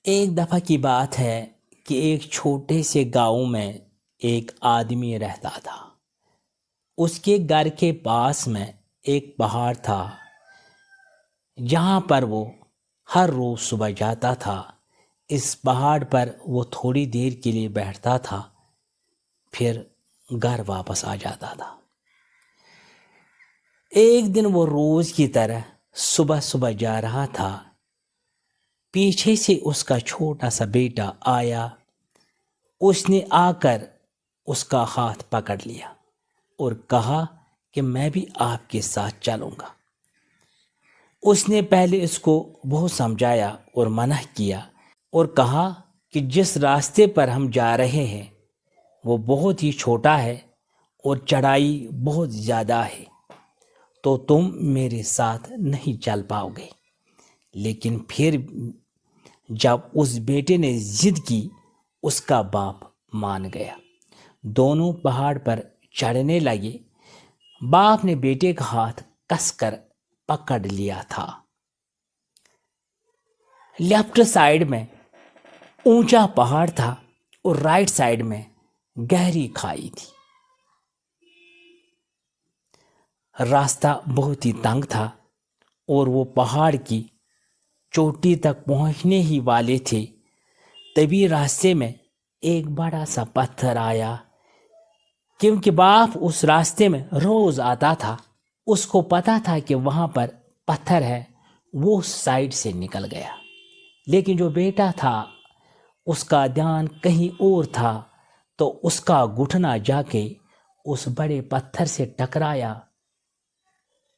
ایک دفعہ کی بات ہے کہ ایک چھوٹے سے گاؤں میں ایک آدمی رہتا تھا۔ اس کے گھر کے پاس میں ایک پہاڑ تھا جہاں پر وہ ہر روز صبح جاتا تھا۔ اس پہاڑ پر وہ تھوڑی دیر کے لیے بیٹھتا تھا، پھر گھر واپس آ جاتا تھا۔ ایک دن وہ روز کی طرح صبح صبح جا رہا تھا۔ پیچھے سے اس کا چھوٹا سا بیٹا آیا۔ اس نے آ کر اس کا ہاتھ پکڑ لیا اور کہا کہ میں بھی آپ کے ساتھ چلوں گا۔ اس نے پہلے اس کو بہت سمجھایا اور منع کیا اور کہا کہ جس راستے پر ہم جا رہے ہیں وہ بہت ہی چھوٹا ہے اور چڑھائی بہت زیادہ ہے، تو تم میرے ساتھ نہیں چل پاؤ گے۔ لیکن پھر جب اس بیٹے نے ضد کی، اس کا باپ مان گیا۔ دونوں پہاڑ پر چڑھنے لگے۔ باپ نے بیٹے کا ہاتھ کس کر پکڑ لیا تھا۔ لیفٹ سائیڈ میں اونچا پہاڑ تھا اور رائٹ سائیڈ میں گہری کھائی تھی۔ راستہ بہت ہی تنگ تھا اور وہ پہاڑ کی چوٹی تک پہنچنے ہی والے تھے، تبھی راستے میں ایک بڑا سا پتھر آیا۔ کیونکہ باپ اس راستے میں روز آتا تھا، اس کو پتا تھا کہ وہاں پر پتھر ہے، وہ سائڈ سے نکل گیا۔ لیکن جو بیٹا تھا اس کا دھیان کہیں اور تھا، تو اس کا گھٹنا جا کے اس بڑے پتھر سے ٹکرایا۔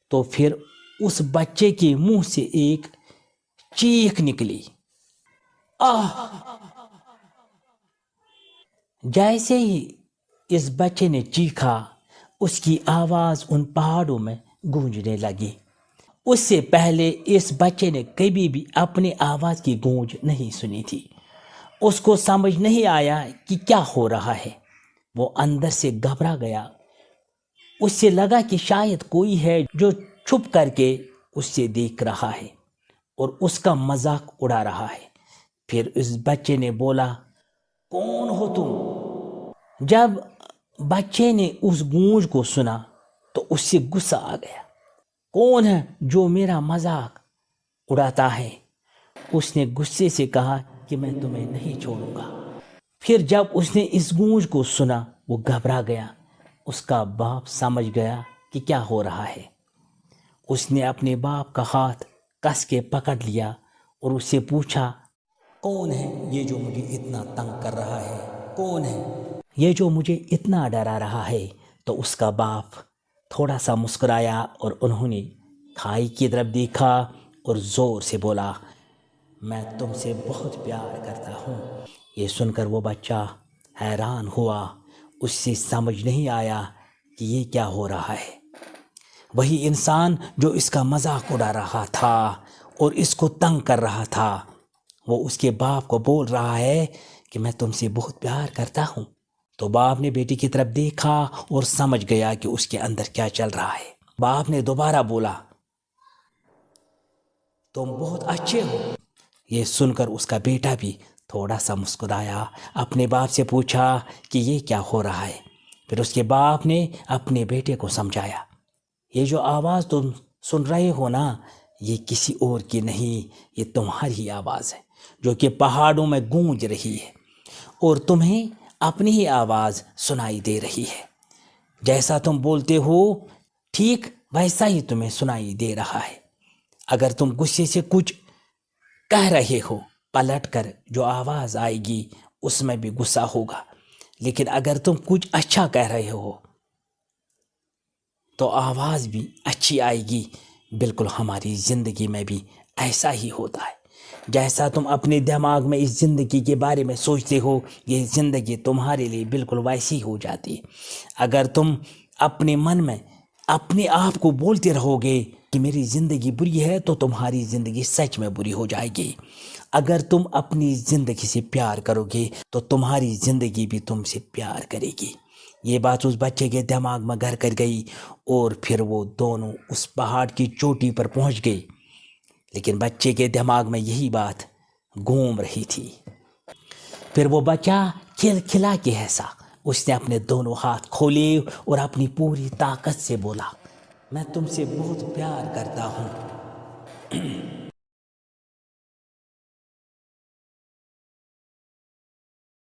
تو پھر اس بچے کے منہ سے ایک چیخ نکلی، آہ! جیسے ہی اس بچے نے چیخا، اس کی آواز ان پہاڑوں میں گونجنے لگی۔ اس سے پہلے اس بچے نے کبھی بھی اپنی آواز کی گونج نہیں سنی تھی۔ اس کو سمجھ نہیں آیا کہ کیا ہو رہا ہے۔ وہ اندر سے گھبرا گیا۔ اس سے لگا کہ شاید کوئی ہے جو چھپ کر کے اس سے دیکھ رہا ہے اور اس کا مذاق اڑا رہا ہے۔ پھر اس بچے نے بولا، کون ہو تم؟ جب بچے نے اس گونج کو سنا تو اس سے غصہ آ گیا۔ کون ہے جو میرا مذاق اڑاتا ہے؟ اس نے غصے سے کہا کہ میں تمہیں نہیں چھوڑوں گا۔ پھر جب اس نے اس گونج کو سنا وہ گھبرا گیا۔ اس کا باپ سمجھ گیا کہ کیا ہو رہا ہے۔ اس نے اپنے باپ کا ہاتھ کس کے پکڑ لیا اور اس سے پوچھا، کون ہے یہ جو مجھے اتنا تنگ کر رہا ہے؟ کون ہے یہ جو مجھے اتنا ڈرا رہا ہے؟ تو اس کا باپ تھوڑا سا مسکرایا اور انہوں نے کھائی کی طرف دیکھا اور زور سے بولا، میں تم سے بہت پیار کرتا ہوں۔ یہ سن کر وہ بچہ حیران ہوا۔ اس سے سمجھ نہیں آیا کہ یہ کیا ہو رہا ہے۔ وہی انسان جو اس کا مذاق اڑا رہا تھا اور اس کو تنگ کر رہا تھا، وہ اس کے باپ کو بول رہا ہے کہ میں تم سے بہت پیار کرتا ہوں۔ تو باپ نے بیٹی کی طرف دیکھا اور سمجھ گیا کہ اس کے اندر کیا چل رہا ہے۔ باپ نے دوبارہ بولا، تم بہت اچھے ہو۔ یہ سن کر اس کا بیٹا بھی تھوڑا سا مسکرایا، اپنے باپ سے پوچھا کہ یہ کیا ہو رہا ہے۔ پھر اس کے باپ نے اپنے بیٹے کو سمجھایا، یہ جو آواز تم سن رہے ہو نا، یہ کسی اور کی نہیں، یہ تمہاری آواز ہے جو کہ پہاڑوں میں گونج رہی ہے اور تمہیں اپنی ہی آواز سنائی دے رہی ہے۔ جیسا تم بولتے ہو ٹھیک ویسا ہی تمہیں سنائی دے رہا ہے۔ اگر تم غصے سے کچھ کہہ رہے ہو، پلٹ کر جو آواز آئے گی اس میں بھی غصہ ہوگا، لیکن اگر تم کچھ اچھا کہہ رہے ہو تو آواز بھی اچھی آئے گی۔ بالکل ہماری زندگی میں بھی ایسا ہی ہوتا ہے۔ جیسا تم اپنے دماغ میں اس زندگی کے بارے میں سوچتے ہو، یہ زندگی تمہارے لیے بالکل ویسی ہو جاتی ہے۔ اگر تم اپنے من میں اپنے آپ کو بولتے رہو گے کہ میری زندگی بری ہے، تو تمہاری زندگی سچ میں بری ہو جائے گی۔ اگر تم اپنی زندگی سے پیار کرو گے تو تمہاری زندگی بھی تم سے پیار کرے گی۔ یہ بات اس بچے کے دماغ میں گھر کر گئی اور پھر وہ دونوں اس پہاڑ کی چوٹی پر پہنچ گئے۔ لیکن بچے کے دماغ میں یہی بات گھوم رہی تھی۔ پھر وہ بچہ کھلکھلا کے ہنسا۔ اس نے اپنے دونوں ہاتھ کھولے اور اپنی پوری طاقت سے بولا، میں تم سے بہت پیار کرتا ہوں۔